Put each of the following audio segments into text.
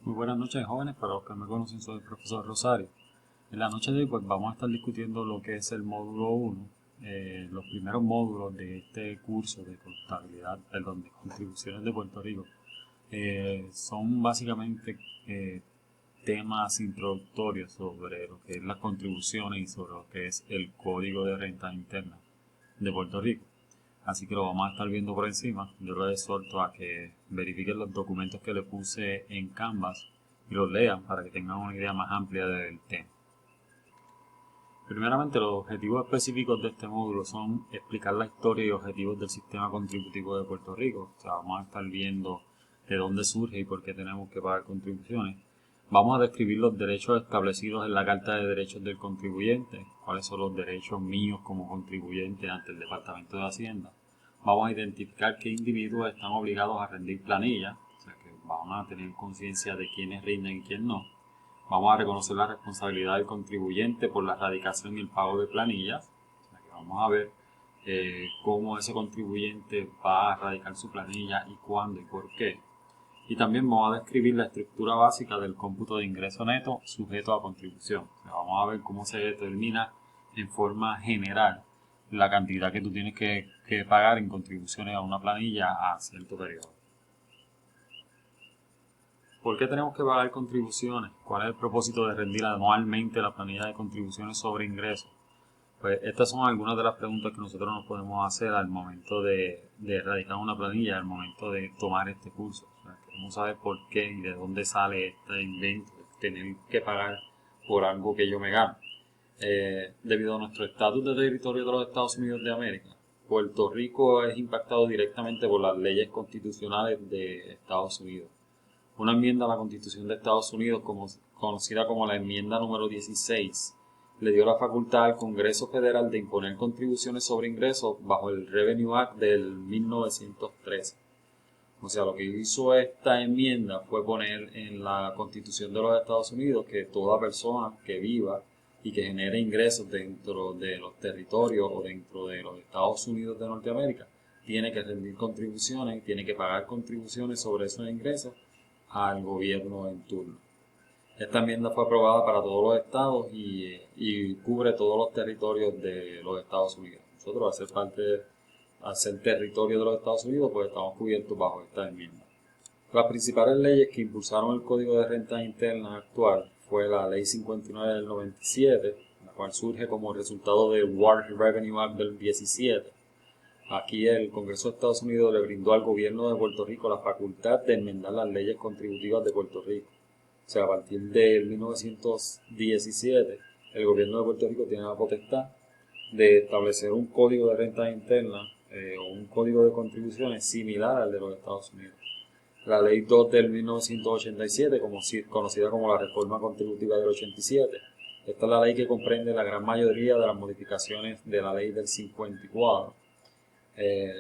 Muy buenas noches, jóvenes. Para los que me conocen, soy el profesor Rosario. En la noche de hoy pues, vamos a estar discutiendo lo que es el módulo 1, los primeros módulos de este curso de contabilidad, perdón, de contribuciones de Puerto Rico. Son básicamente temas introductorios sobre lo que es las contribuciones y sobre lo que es el Código de Renta Interna de Puerto Rico. Así que lo vamos a estar viendo por encima. Yo les exhorto a que verifiquen los documentos que les puse en Canvas y los lean para que tengan una idea más amplia del tema. Primeramente, los objetivos específicos de este módulo son explicar la historia y objetivos del sistema contributivo de Puerto Rico. O sea, vamos a estar viendo de dónde surge y por qué tenemos que pagar contribuciones. Vamos a describir los derechos establecidos en la Carta de Derechos del Contribuyente, cuáles son los derechos míos como contribuyente ante el Departamento de Hacienda. Vamos a identificar qué individuos están obligados a rendir planillas, o sea que vamos a tener conciencia de quiénes rinden y quién no. Vamos a reconocer la responsabilidad del contribuyente por la erradicación y el pago de planillas. O sea que vamos a ver cómo ese contribuyente va a erradicar su planilla y cuándo y por qué. Y también vamos a describir la estructura básica del cómputo de ingreso neto sujeto a contribución. O sea, vamos a ver cómo se determina en forma general la cantidad que tú tienes que pagar en contribuciones a una planilla a cierto periodo. ¿Por qué tenemos que pagar contribuciones? ¿Cuál es el propósito de rendir anualmente la planilla de contribuciones sobre ingresos? Pues estas son algunas de las preguntas que nosotros nos podemos hacer al momento de erradicar una planilla, al momento de tomar este curso. O sea, queremos saber por qué y de dónde sale este invento de tener que pagar por algo que yo me gano. Debido a nuestro estatus de territorio de los Estados Unidos de América, Puerto Rico es impactado directamente por las leyes constitucionales de Estados Unidos. Una enmienda a la Constitución de Estados Unidos, conocida como la enmienda número 16, le dio la facultad al Congreso Federal de imponer contribuciones sobre ingresos bajo el Revenue Act del 1913. O sea, lo que hizo esta enmienda fue poner en la Constitución de los Estados Unidos que toda persona que viva y que genere ingresos dentro de los territorios o dentro de los Estados Unidos de Norteamérica tiene que rendir contribuciones, tiene que pagar contribuciones sobre esos ingresos al gobierno en turno. Esta enmienda fue aprobada para todos los estados y cubre todos los territorios de los Estados Unidos. Nosotros, al ser territorio de los Estados Unidos, pues estamos cubiertos bajo esta enmienda. Las principales leyes que impulsaron el Código de Renta Interna actual fue la Ley 59 del 97, la cual surge como resultado del War Revenue Act del 17. Aquí el Congreso de Estados Unidos le brindó al gobierno de Puerto Rico la facultad de enmendar las leyes contributivas de Puerto Rico. O sea, a partir del 1917, el gobierno de Puerto Rico tiene la potestad de establecer un código de renta interna o un código de contribuciones similar al de los Estados Unidos. La Ley 2 del 1987, conocida como la Reforma Contributiva del 87. Esta es la ley que comprende la gran mayoría de las modificaciones de la Ley del 54.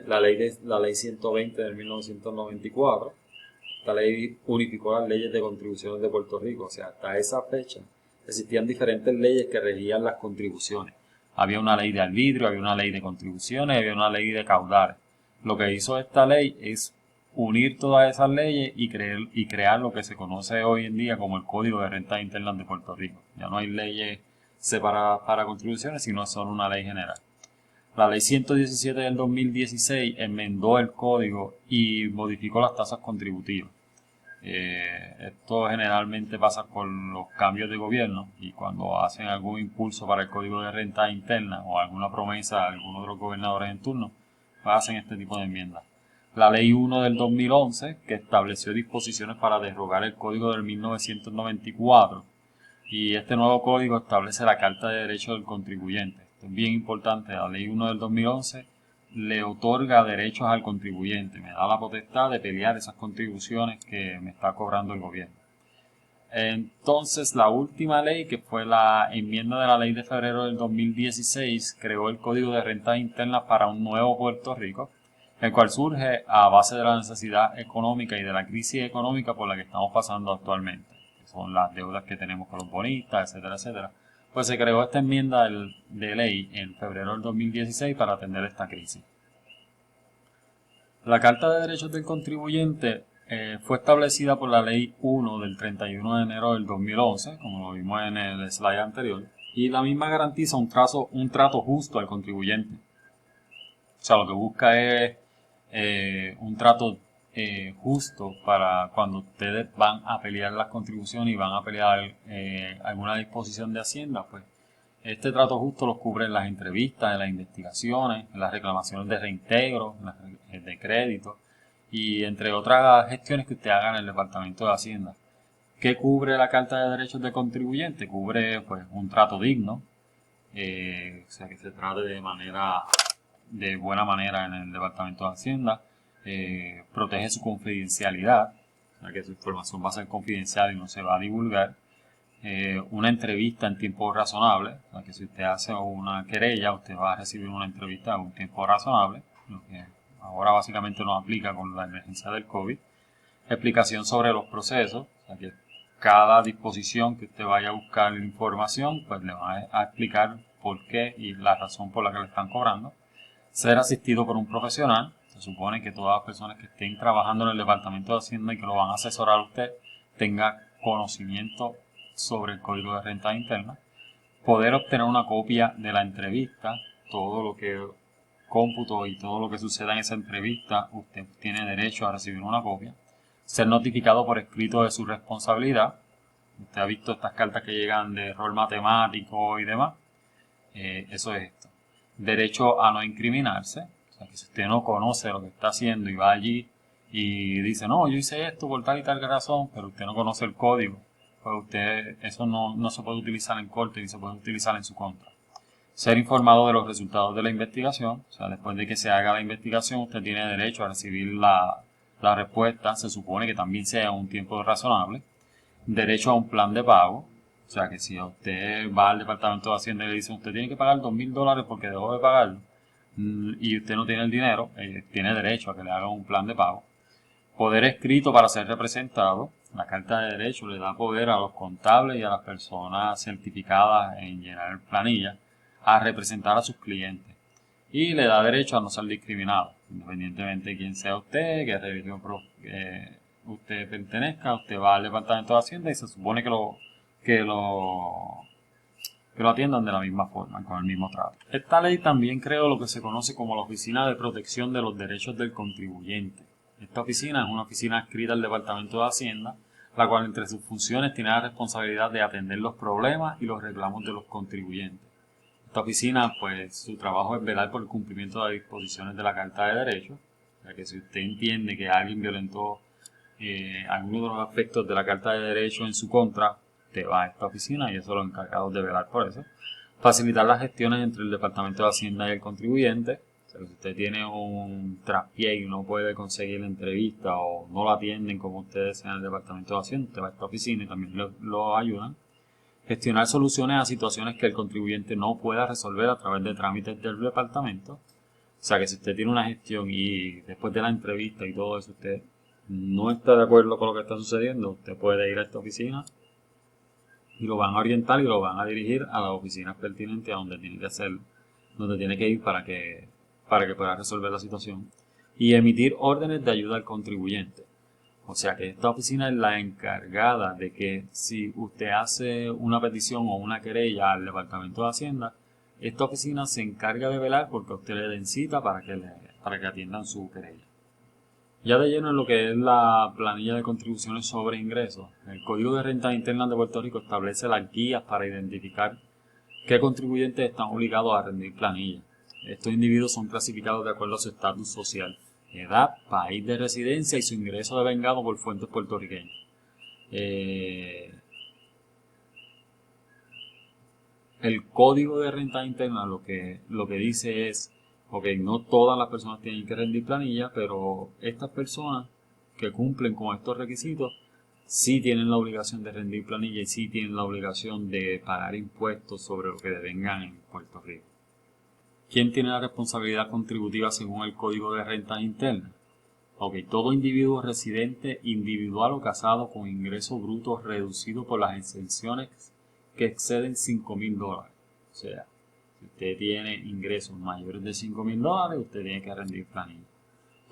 La ley 120 del 1994. Esta ley unificó las leyes de contribuciones de Puerto Rico. O sea, hasta esa fecha existían diferentes leyes que regían las contribuciones. Había una ley de arbitrio, había una ley de contribuciones, había una ley de caudales. Lo que hizo esta ley es unir todas esas leyes y crear lo que se conoce hoy en día como el Código de Rentas Internas de Puerto Rico. Ya no hay leyes separadas para contribuciones, sino son una ley general. La Ley 117 del 2016 enmendó el código y modificó las tasas contributivas. Esto generalmente pasa con los cambios de gobierno y cuando hacen algún impulso para el código de renta interna o alguna promesa a alguno de los gobernadores en turno, pues hacen este tipo de enmiendas. La Ley 1 del 2011, que estableció disposiciones para derogar el código del 1994, y este nuevo código establece la Carta de Derechos del Contribuyente. Esto es bien importante. La Ley 1 del 2011 le otorga derechos al contribuyente, me da la potestad de pelear esas contribuciones que me está cobrando el gobierno. Entonces, la última ley, que fue la enmienda de la ley de febrero del 2016, creó el Código de Rentas Internas para un nuevo Puerto Rico, el cual surge a base de la necesidad económica y de la crisis económica por la que estamos pasando actualmente, que son las deudas que tenemos con los bonistas, etcétera, etcétera. Pues se creó esta enmienda de ley en febrero del 2016 para atender esta crisis. La Carta de Derechos del Contribuyente fue establecida por la Ley 1 del 31 de enero del 2011, como lo vimos en el slide anterior, y la misma garantiza un trato justo al contribuyente. O sea, lo que busca es un trato justo para cuando ustedes van a pelear las contribuciones y van a pelear alguna disposición de Hacienda, pues este trato justo los cubre en las entrevistas, en las investigaciones, en las reclamaciones de reintegro, de crédito y entre otras gestiones que usted haga en el Departamento de Hacienda. ¿Qué cubre la Carta de Derechos del Contribuyente? Cubre pues un trato digno, o sea que se trate de buena manera en el Departamento de Hacienda, protege su confidencialidad, o sea que su información va a ser confidencial y no se va a divulgar, una entrevista en tiempo razonable, o sea que si usted hace una querella, usted va a recibir una entrevista en un tiempo razonable, lo que ahora básicamente nos aplica con la emergencia del COVID, explicación sobre los procesos, o sea que cada disposición que usted vaya a buscar información, pues le va a explicar por qué y la razón por la que le están cobrando. Ser asistido por un profesional, se supone que todas las personas que estén trabajando en el Departamento de Hacienda y que lo van a asesorar a usted tengan conocimiento sobre el Código de Renta Interna. Poder obtener una copia de la entrevista, todo lo que cómputo y todo lo que suceda en esa entrevista, usted tiene derecho a recibir una copia. Ser notificado por escrito de su responsabilidad. Usted ha visto estas cartas que llegan de error matemático y demás. Eso es esto. Derecho a no incriminarse. O sea, que si usted no conoce lo que está haciendo y va allí y dice, no, yo hice esto por tal y tal razón, pero usted no conoce el código, pues usted, eso no se puede utilizar en corte ni se puede utilizar en su contra. Ser informado de los resultados de la investigación, o sea, después de que se haga la investigación, usted tiene derecho a recibir la respuesta, se supone que también sea un tiempo razonable. Derecho a un plan de pago, o sea, que si usted va al Departamento de Hacienda y le dice, usted tiene que pagar $2,000 porque dejó de pagarlo, y usted no tiene el dinero, tiene derecho a que le haga un plan de pago. Poder escrito para ser representado. La Carta de Derecho le da poder a los contables y a las personas certificadas en llenar planillas a representar a sus clientes. Y le da derecho a no ser discriminado, independientemente de quién sea usted, qué religión usted pertenezca. Usted va al Departamento de Hacienda y se supone que lo atiendan de la misma forma, con el mismo trato. Esta ley también creó lo que se conoce como la Oficina de Protección de los Derechos del Contribuyente. Esta oficina es una oficina adscrita al Departamento de Hacienda, la cual entre sus funciones tiene la responsabilidad de atender los problemas y los reclamos de los contribuyentes. Esta oficina, pues, su trabajo es velar por el cumplimiento de las disposiciones de la Carta de Derechos, o sea que si usted entiende que alguien violentó alguno de los aspectos de la Carta de Derechos en su contra, te va a esta oficina y eso es lo encargado de velar por eso. Facilitar las gestiones entre el Departamento de Hacienda y el contribuyente. O sea, si usted tiene un traspié y no puede conseguir la entrevista o no lo atienden como ustedes en el Departamento de Hacienda, usted va a esta oficina y también lo ayudan. Gestionar soluciones a situaciones que el contribuyente no pueda resolver a través de trámites del departamento. O sea que si usted tiene una gestión y después de la entrevista y todo eso usted no está de acuerdo con lo que está sucediendo, usted puede ir a esta oficina y lo van a orientar y lo van a dirigir a las oficinas pertinentes a donde tiene que hacer, donde tiene que ir para que pueda resolver la situación. Y emitir órdenes de ayuda al contribuyente. O sea que esta oficina es la encargada de que si usted hace una petición o una querella al Departamento de Hacienda, esta oficina se encarga de velar porque usted le den cita para que atiendan su querella. Ya de lleno en lo que es la planilla de contribuciones sobre ingresos, el Código de Renta Interna de Puerto Rico establece las guías para identificar qué contribuyentes están obligados a rendir planilla. Estos individuos son clasificados de acuerdo a su estatus social, edad, país de residencia y su ingreso devengado por fuentes puertorriqueñas. El Código de Renta Interna lo que dice es, ok, no todas las personas tienen que rendir planilla, pero estas personas que cumplen con estos requisitos sí tienen la obligación de rendir planilla y sí tienen la obligación de pagar impuestos sobre lo que devengan en Puerto Rico. ¿Quién tiene la responsabilidad contributiva según el Código de Renta Interna? Ok, todo individuo residente, individual o casado con ingreso bruto reducido por las exenciones que exceden $5,000. O sea, si usted tiene ingresos mayores de $5,000, usted tiene que rendir planilla.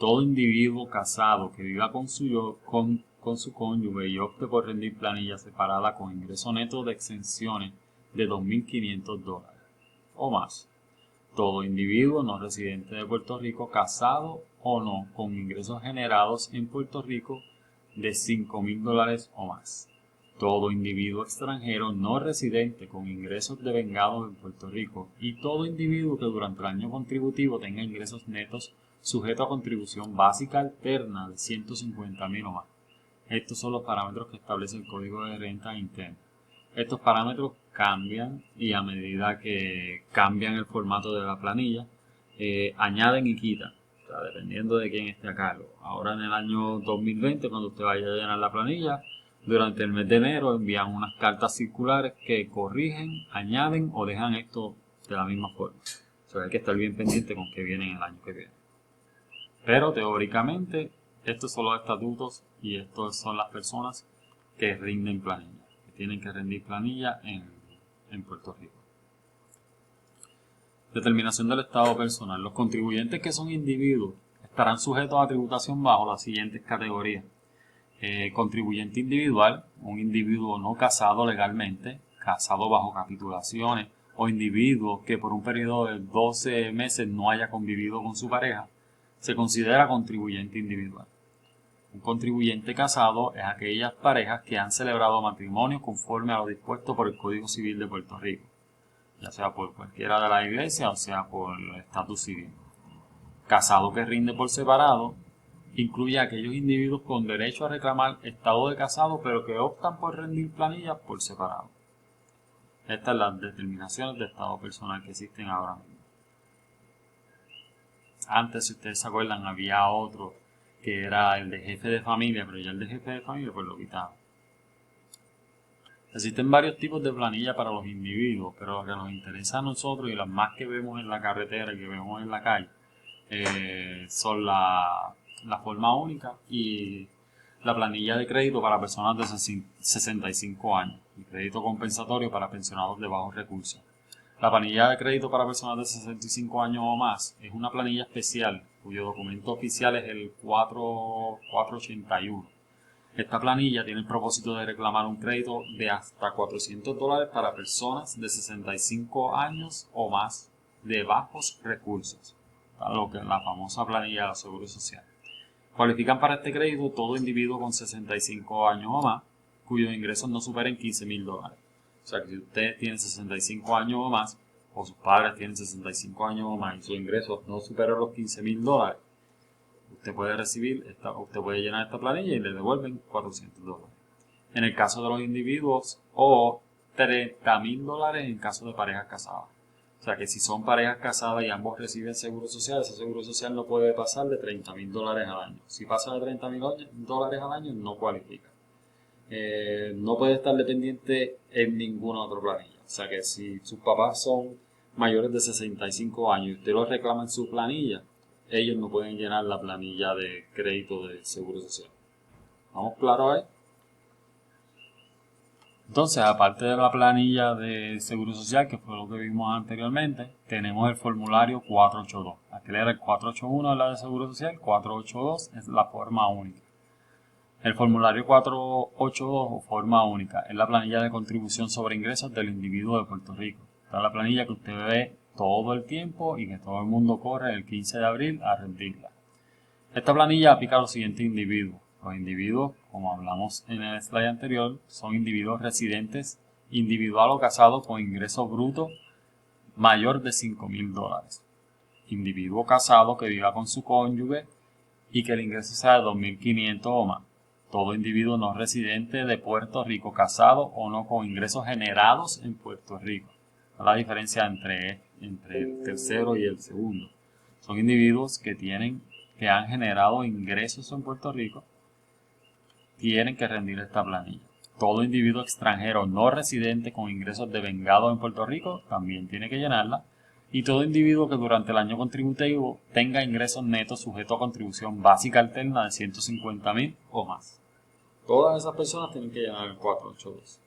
todo individuo casado que viva con su cónyuge y opte por rendir planilla separada con ingreso neto de exenciones de $2.500 o más. Todo individuo no residente de Puerto Rico casado o no con ingresos generados en Puerto Rico de $5.000 o más. Todo individuo extranjero no residente con ingresos devengados en Puerto Rico y todo individuo que durante el año contributivo tenga ingresos netos sujetos a contribución básica alterna de $150.000 o más. Estos son los parámetros que establece el Código de Renta Interna. Estos parámetros cambian y a medida que cambian el formato de la planilla, añaden y quitan, o sea, dependiendo de quién esté a cargo. Ahora en el año 2020, cuando usted vaya a llenar la planilla, durante el mes de enero envían unas cartas circulares que corrigen, añaden o dejan esto de la misma forma. O sea, hay que estar bien pendiente con qué viene en el año que viene. Pero teóricamente, estos son los estatutos y estas son las personas que rinden planilla, que tienen que rendir planilla en Puerto Rico. Determinación del estado personal. Los contribuyentes que son individuos estarán sujetos a tributación bajo las siguientes categorías. Contribuyente individual, un individuo no casado legalmente, casado bajo capitulaciones, o individuo que por un periodo de 12 meses no haya convivido con su pareja, se considera contribuyente individual. Un contribuyente casado es aquellas parejas que han celebrado matrimonio conforme a lo dispuesto por el Código Civil de Puerto Rico, ya sea por cualquiera de la iglesia o sea por el estatus civil. Casado que rinde por separado incluye a aquellos individuos con derecho a reclamar estado de casado pero que optan por rendir planillas por separado. Estas son las determinaciones de estado personal que existen ahora mismo. Antes, si ustedes se acuerdan, había otro que era el de jefe de familia, pero ya el de jefe de familia pues lo quitaron. Existen varios tipos de planilla para los individuos, pero lo que nos interesa a nosotros y las más que vemos en la carretera y que vemos en la calle son la forma única y la planilla de crédito para personas de 65 años y crédito compensatorio para pensionados de bajos recursos. La planilla de crédito para personas de 65 años o más es una planilla especial cuyo documento oficial es el 481. Esta planilla tiene el propósito de reclamar un crédito de hasta $400 para personas de 65 años o más de bajos recursos, lo que es la famosa planilla del Seguro Social. Cualifican para este crédito todo individuo con 65 años o más cuyos ingresos no superen $15.000. O sea que si usted tiene 65 años o más, o sus padres tienen 65 años o más y sus ingresos no superan los $15.000, usted puede llenar esta planilla y le devuelven $400. En el caso de los individuos, o $30.000 en caso de parejas casadas. O sea que si son parejas casadas y ambos reciben seguro social, ese seguro social no puede pasar de $30.000 al año. Si pasa de $30.000 al año, no cualifica. No puede estar dependiente en ninguna otra planilla. O sea que si sus papás son mayores de 65 años y usted los reclama en su planilla, ellos no pueden llenar la planilla de crédito de seguro social. ¿Vamos claros ahí? Entonces, aparte de la planilla de seguro social, que fue lo que vimos anteriormente, tenemos el formulario 482. Aquel era el 481 de la de seguro social, 482 es la forma única. El formulario 482 o forma única es la planilla de contribución sobre ingresos del individuo de Puerto Rico. Esta es la planilla que usted ve todo el tiempo y que todo el mundo corre el 15 de abril a rendirla. Esta planilla aplica a los siguientes individuos. Los individuos, como hablamos en el slide anterior, son individuos residentes, individual o casado con ingreso bruto mayor de $5.000. Individuo casado que viva con su cónyuge y que el ingreso sea de $2.500 o más. Todo individuo no residente de Puerto Rico casado o no con ingresos generados en Puerto Rico. La diferencia entre el tercero y el segundo. Son individuos que han generado ingresos en Puerto Rico, tienen que rendir esta planilla. Todo individuo extranjero no residente con ingresos devengados en Puerto Rico también tiene que llenarla. Y todo individuo que durante el año contributivo tenga ingresos netos sujetos a contribución básica alterna de $150.000 o más. Todas esas personas tienen que llenar el 482.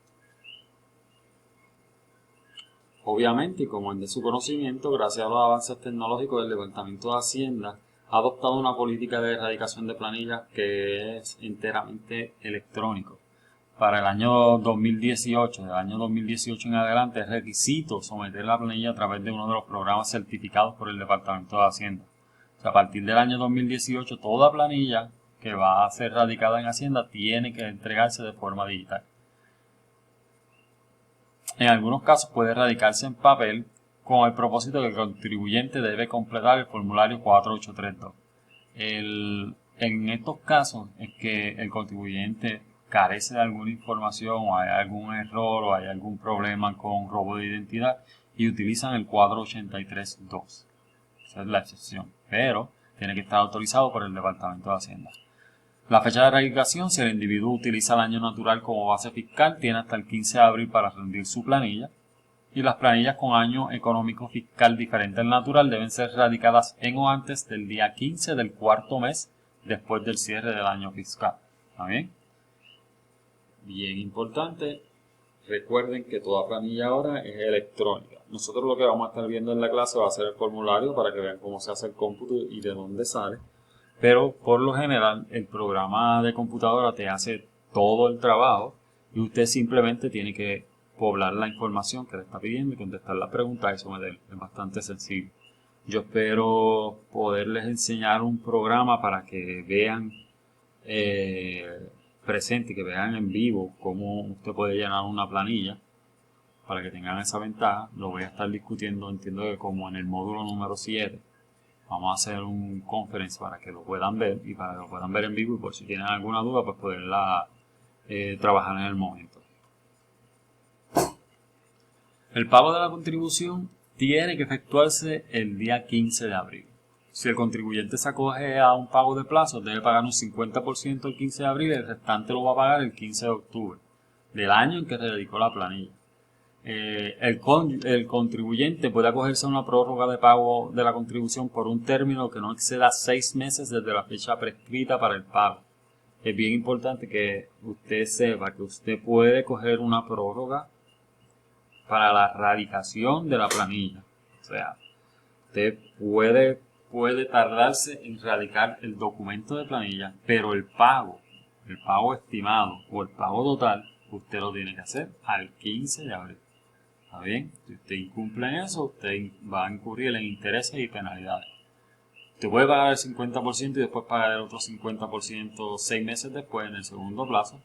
Obviamente, y como es de su conocimiento, gracias a los avances tecnológicos del Departamento de Hacienda, ha adoptado una política de erradicación de planillas que es enteramente electrónico. Para el año 2018, del año 2018 en adelante, es requisito someter la planilla a través de uno de los programas certificados por el Departamento de Hacienda. O sea, a partir del año 2018, toda planilla que va a ser radicada en Hacienda tiene que entregarse de forma digital. En algunos casos puede radicarse en papel con el propósito de que el contribuyente debe completar el formulario 4832. En estos casos es que el contribuyente carece de alguna información o hay algún error o hay algún problema con robo de identidad y utilizan el 4832. Esa es la excepción, pero tiene que estar autorizado por el Departamento de Hacienda. La fecha de erradicación, si el individuo utiliza el año natural como base fiscal, tiene hasta el 15 de abril para rendir su planilla. Y las planillas con año económico fiscal diferente al natural deben ser radicadas en o antes del día 15 del cuarto mes después del cierre del año fiscal. ¿Está bien? Bien importante, recuerden que toda planilla ahora es electrónica. Nosotros lo que vamos a estar viendo en la clase va a ser el formulario para que vean cómo se hace el cómputo y de dónde sale. Pero por lo general el programa de computadora te hace todo el trabajo y usted simplemente tiene que poblar la información que le está pidiendo y contestar las preguntas y someter. Es bastante sencillo. Yo espero poderles enseñar un programa para que vean presente y que vean en vivo cómo usted puede llenar una planilla para que tengan esa ventaja. Lo voy a estar discutiendo, entiendo que como en el módulo número 7. Vamos a hacer un conference para que lo puedan ver y para que lo puedan ver en vivo y por si tienen alguna duda pues poderla trabajar en el momento. El pago de la contribución tiene que efectuarse el día 15 de abril. Si el contribuyente se acoge a un pago de plazo, debe pagar un 50% el 15 de abril y el restante lo va a pagar el 15 de octubre del año en que radicó la planilla. El contribuyente puede acogerse a una prórroga de pago de la contribución por un término que no exceda 6 meses desde la fecha prescrita para el pago. Es bien importante que usted sepa que usted puede coger una prórroga para la radicación de la planilla. O sea, usted puede tardarse en radicar el documento de planilla, pero el pago estimado o el pago total, usted lo tiene que hacer al 15 de abril. ¿Está bien? Si usted incumple en eso, usted va a incurrir en intereses y penalidades. Usted puede pagar el 50% y después pagar el otro 50% 6 meses después en el segundo plazo,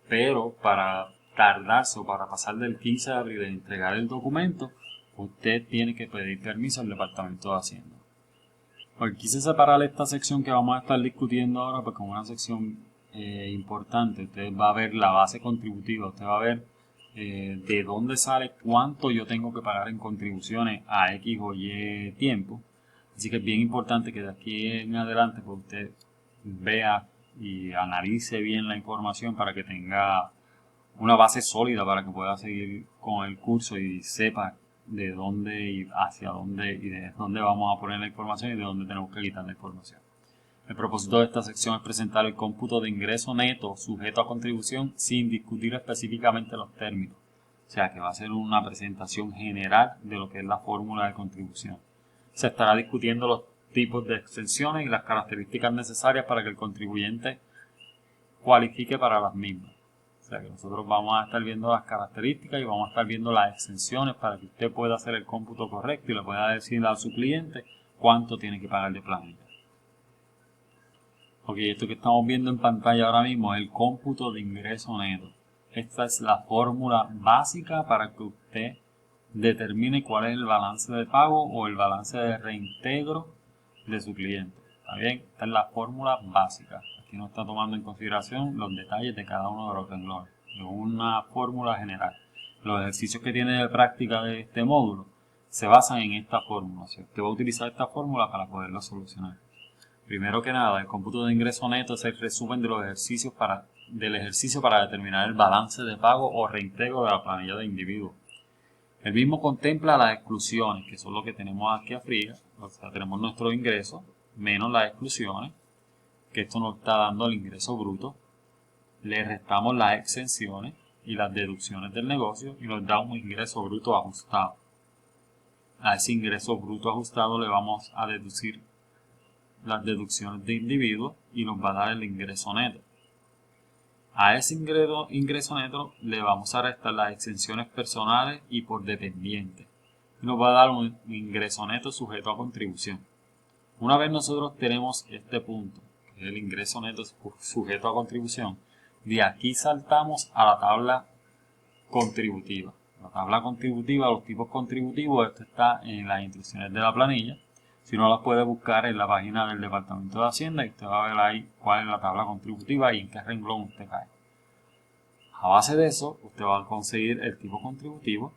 pero para tardarse o para pasar del 15 de abril en entregar el documento, usted tiene que pedir permiso al Departamento de Hacienda. Pues quise separar esta sección que vamos a estar discutiendo ahora porque es una sección importante. Usted va a ver la base contributiva, usted va a ver de dónde sale cuánto yo tengo que pagar en contribuciones a X o Y tiempo. Así que es bien importante que de aquí en adelante pues usted vea y analice bien la información para que tenga una base sólida para que pueda seguir con el curso y sepa de dónde y hacia dónde y de dónde vamos a poner la información y de dónde tenemos que quitar la información. El propósito de esta sección es presentar el cómputo de ingreso neto sujeto a contribución sin discutir específicamente los términos. O sea que va a ser una presentación general de lo que es la fórmula de contribución. Se estará discutiendo los tipos de exenciones y las características necesarias para que el contribuyente cualifique para las mismas. O sea que nosotros vamos a estar viendo las características y vamos a estar viendo las exenciones para que usted pueda hacer el cómputo correcto y le pueda decir a su cliente cuánto tiene que pagar de planilla. Ok, esto que estamos viendo en pantalla ahora mismo es el cómputo de ingreso neto. Esta es la fórmula básica para que usted determine cuál es el balance de pago o el balance de reintegro de su cliente. ¿Está bien? Esta es la fórmula básica. Aquí no está tomando en consideración los detalles de cada uno de los renglones. Es una fórmula general. Los ejercicios que tiene de práctica de este módulo se basan en esta fórmula. O sea, usted va a utilizar esta fórmula para poderlo solucionar. Primero que nada, el cómputo de ingreso neto es el resumen de los ejercicios del ejercicio para determinar el balance de pago o reintegro de la planilla de individuo. El mismo contempla las exclusiones, que son lo que tenemos aquí arriba. O sea, tenemos nuestro ingreso menos las exclusiones, que esto nos está dando el ingreso bruto. Le restamos las exenciones y las deducciones del negocio y nos da un ingreso bruto ajustado. A ese ingreso bruto ajustado le vamos a deducir las deducciones de individuos y nos va a dar el ingreso neto. A ese ingreso neto le vamos a restar las exenciones personales y por dependiente. Y nos va a dar un ingreso neto sujeto a contribución. Una vez nosotros tenemos este punto, que es el ingreso neto sujeto a contribución, de aquí saltamos a la tabla contributiva. La tabla contributiva, los tipos contributivos, esto está en las instrucciones de la planilla. Si no, las puede buscar en la página del Departamento de Hacienda y usted va a ver ahí cuál es la tabla contributiva y en qué renglón usted cae. A base de eso, usted va a conseguir el tipo contributivo,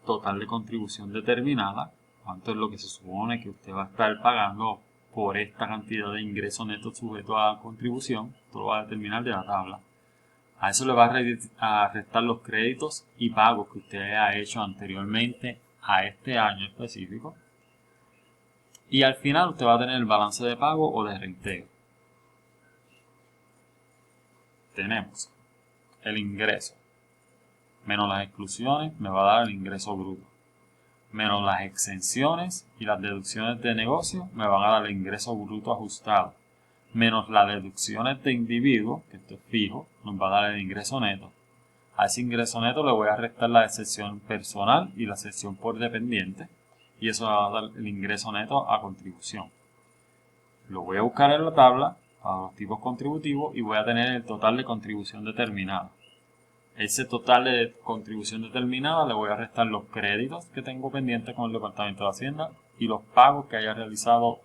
total de contribución determinada, cuánto es lo que se supone que usted va a estar pagando por esta cantidad de ingresos netos sujetos a contribución. Esto lo va a determinar de la tabla. A eso le va a restar los créditos y pagos que usted haya hecho anteriormente a este año específico. Y al final usted va a tener el balance de pago o de reintegro. Tenemos el ingreso menos las exclusiones, me va a dar el ingreso bruto. Menos las exenciones y las deducciones de negocio, me van a dar el ingreso bruto ajustado. Menos las deducciones de individuo, que esto es fijo, nos va a dar el ingreso neto. A ese ingreso neto le voy a restar la exención personal y la exención por dependiente, y eso va a dar el ingreso neto a contribución. Lo voy a buscar en la tabla para los tipos contributivos y voy a tener el total de contribución determinada. Ese total de contribución determinada le voy a restar los créditos que tengo pendientes con el Departamento de Hacienda y los pagos que haya realizado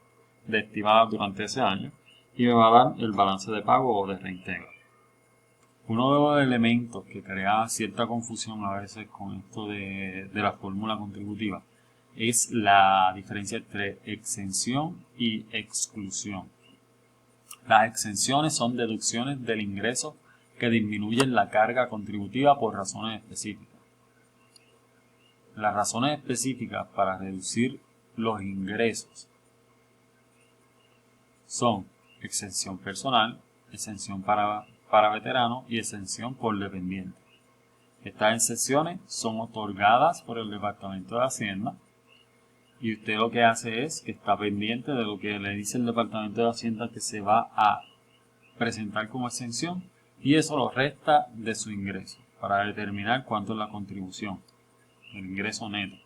de estimadas durante ese año, y me va a dar el balance de pago o de reintegro. Uno de los elementos que crea cierta confusión a veces con esto de la fórmula contributiva es la diferencia entre exención y exclusión. Las exenciones son deducciones del ingreso que disminuyen la carga contributiva por razones específicas. Las razones específicas para reducir los ingresos son exención personal, exención para veteranos y exención por dependiente. Estas exenciones son otorgadas por el Departamento de Hacienda y usted lo que hace es que está pendiente de lo que le dice el Departamento de Hacienda que se va a presentar como exención y eso lo resta de su ingreso para determinar cuánto es la contribución, el ingreso neto.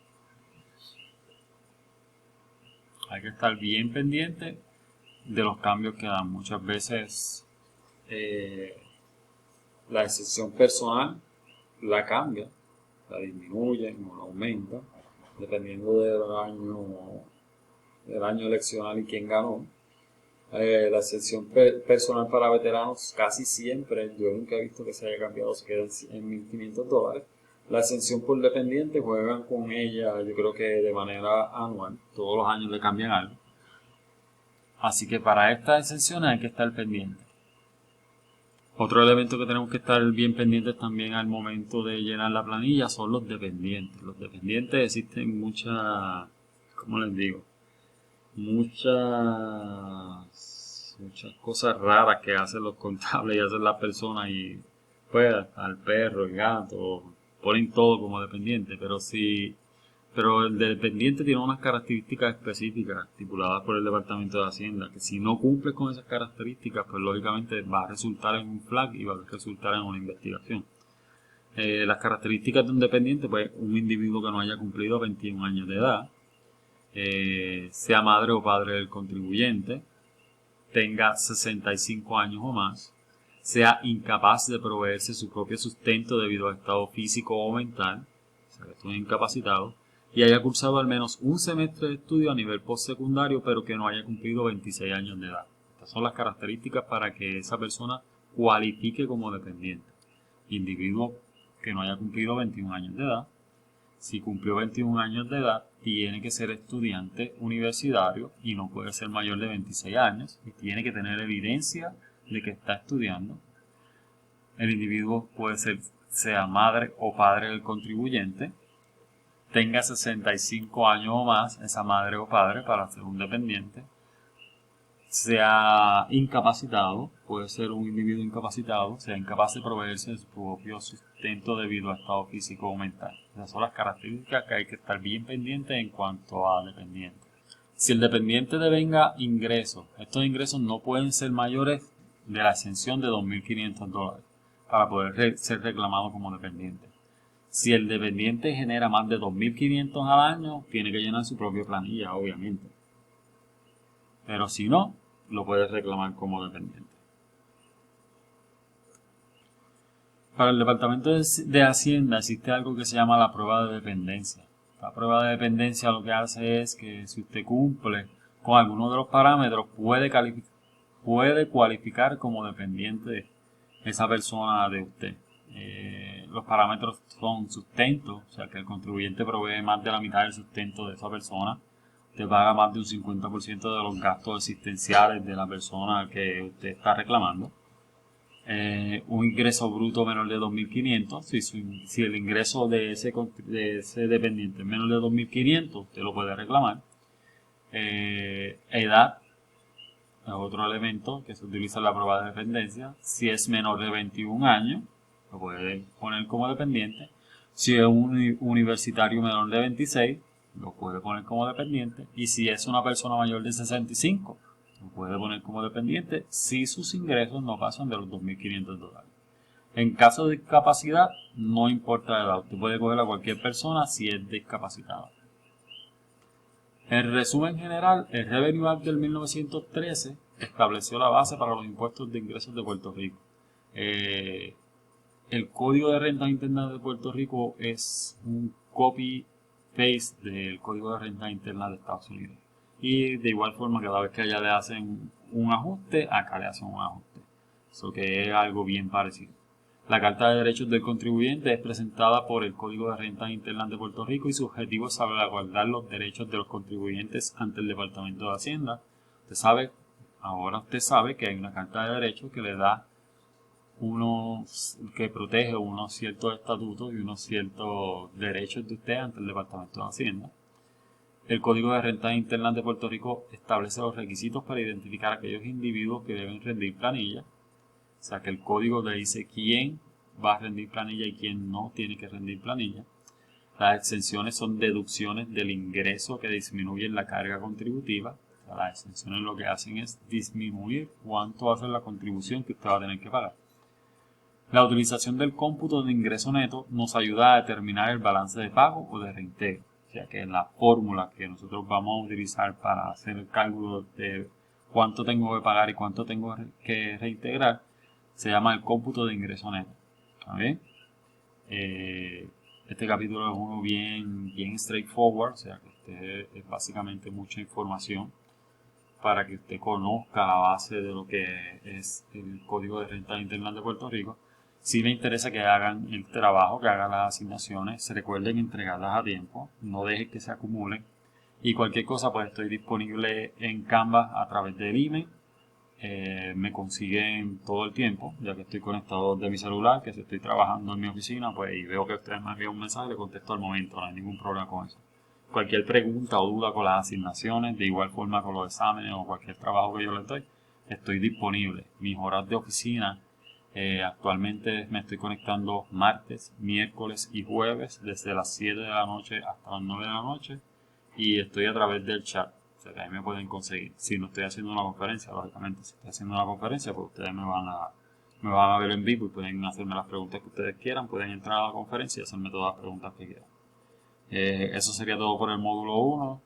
Hay que estar bien pendiente de los cambios que dan. Muchas veces la exención personal la cambia, la disminuyen o la aumentan, dependiendo del año eleccional y quién ganó. La exención personal para veteranos casi siempre, yo nunca he visto que se haya cambiado, se queda en $1.500. La exención por dependiente juegan con ella, yo creo que de manera anual, todos los años le cambian algo. Así que para estas exenciones hay que estar pendiente. Otro elemento que tenemos que estar bien pendientes también al momento de llenar la planilla son los dependientes. Los dependientes existen muchas, ¿cómo les digo? Muchas cosas raras que hacen los contables y hacen las personas y pues al perro, el gato, ponen todo como dependiente, pero el dependiente tiene unas características específicas estipuladas por el Departamento de Hacienda, que si no cumple con esas características, pues lógicamente va a resultar en un flag y va a resultar en una investigación. Las características de un dependiente, pues un individuo que no haya cumplido 21 años de edad, sea madre o padre del contribuyente, tenga 65 años o más, sea incapaz de proveerse su propio sustento debido a estado físico o mental, o sea que esté incapacitado, y haya cursado al menos un semestre de estudio a nivel postsecundario, pero que no haya cumplido 26 años de edad. Estas son las características para que esa persona cualifique como dependiente. Individuo que no haya cumplido 21 años de edad. Si cumplió 21 años de edad, tiene que ser estudiante universitario y no puede ser mayor de 26 años y tiene que tener evidencia de que está estudiando. El individuo puede ser, sea madre o padre del contribuyente, tenga 65 años o más, esa madre o padre, para ser un dependiente, sea incapacitado, puede ser un individuo incapacitado, sea incapaz de proveerse de su propio sustento debido a estado físico o mental. Esas son las características que hay que estar bien pendientes en cuanto a dependiente. Si el dependiente devenga ingresos, estos ingresos no pueden ser mayores de la exención de $2.500 para poder ser reclamado como dependiente. Si el dependiente genera más de 2.500 al año, tiene que llenar su propia planilla, obviamente. Pero si no, lo puede reclamar como dependiente. Para el Departamento de Hacienda existe algo que se llama la prueba de dependencia. La prueba de dependencia lo que hace es que si usted cumple con alguno de los parámetros, puede cualificar como dependiente esa persona de usted. Los parámetros son sustento, o sea que el contribuyente provee más de la mitad del sustento de esa persona. Usted paga más de un 50% de los gastos existenciales de la persona que usted está reclamando. Un ingreso bruto menor de 2.500. Si el ingreso de ese dependiente es menor de 2.500, usted lo puede reclamar. Edad es otro elemento que se utiliza en la prueba de dependencia. Si es menor de 21 años, lo puede poner como dependiente. Si es un universitario menor de 26, lo puede poner como dependiente. Y si es una persona mayor de 65, lo puede poner como dependiente si sus ingresos no pasan de los $2.500. En caso de discapacidad, no importa la edad. Usted puede coger a cualquier persona si es discapacitada. En resumen general, el Revenue Act del 1913 estableció la base para los impuestos de ingresos de Puerto Rico. El Código de Rentas Internas de Puerto Rico es un copy-paste del Código de Rentas Internas de Estados Unidos. Y de igual forma, cada vez que allá le hacen un ajuste, acá le hacen un ajuste. Eso que es algo bien parecido. La Carta de Derechos del Contribuyente es presentada por el Código de Rentas Internas de Puerto Rico y su objetivo es salvaguardar los derechos de los contribuyentes ante el Departamento de Hacienda. Ahora usted sabe que hay una Carta de Derechos que le da que protege unos ciertos estatutos y unos ciertos derechos de usted ante el Departamento de Hacienda. El Código de Rentas Internas de Puerto Rico establece los requisitos para identificar a aquellos individuos que deben rendir planilla. O sea que el código le dice quién va a rendir planilla y quién no tiene que rendir planilla. Las exenciones son deducciones del ingreso que disminuyen la carga contributiva. O sea, las exenciones lo que hacen es disminuir cuánto va a ser la contribución que usted va a tener que pagar. La utilización del cómputo de ingreso neto nos ayuda a determinar el balance de pago o de reintegro. O sea que la fórmula que nosotros vamos a utilizar para hacer el cálculo de cuánto tengo que pagar y cuánto tengo que reintegrar se llama el cómputo de ingreso neto. ¿Está bien? Este capítulo es uno bien straightforward, o sea que es básicamente mucha información para que usted conozca la base de lo que es el Código de Rentas Internas de Puerto Rico. Si le interesa que hagan el trabajo, que hagan las asignaciones, se recuerden entregarlas a tiempo, no dejen que se acumulen. Y cualquier cosa, pues estoy disponible en Canva a través del email. Me consiguen todo el tiempo, ya que estoy conectado desde mi celular, que si estoy trabajando en mi oficina, pues y veo que ustedes me envían un mensaje, le contesto al momento, no hay ningún problema con eso. Cualquier pregunta o duda con las asignaciones, de igual forma con los exámenes o cualquier trabajo que yo les doy, estoy disponible. Mis horas de oficina, actualmente me estoy conectando martes, miércoles y jueves desde las 7 de la noche hasta las 9 de la noche y estoy a través del chat. O sea que ahí me pueden conseguir. Si no estoy haciendo una conferencia, lógicamente, si estoy haciendo una conferencia, pues ustedes me van a ver en vivo y pueden hacerme las preguntas que ustedes quieran, pueden entrar a la conferencia y hacerme todas las preguntas que quieran. Eso sería todo por el módulo 1.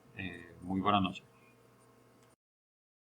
Muy buenas noches.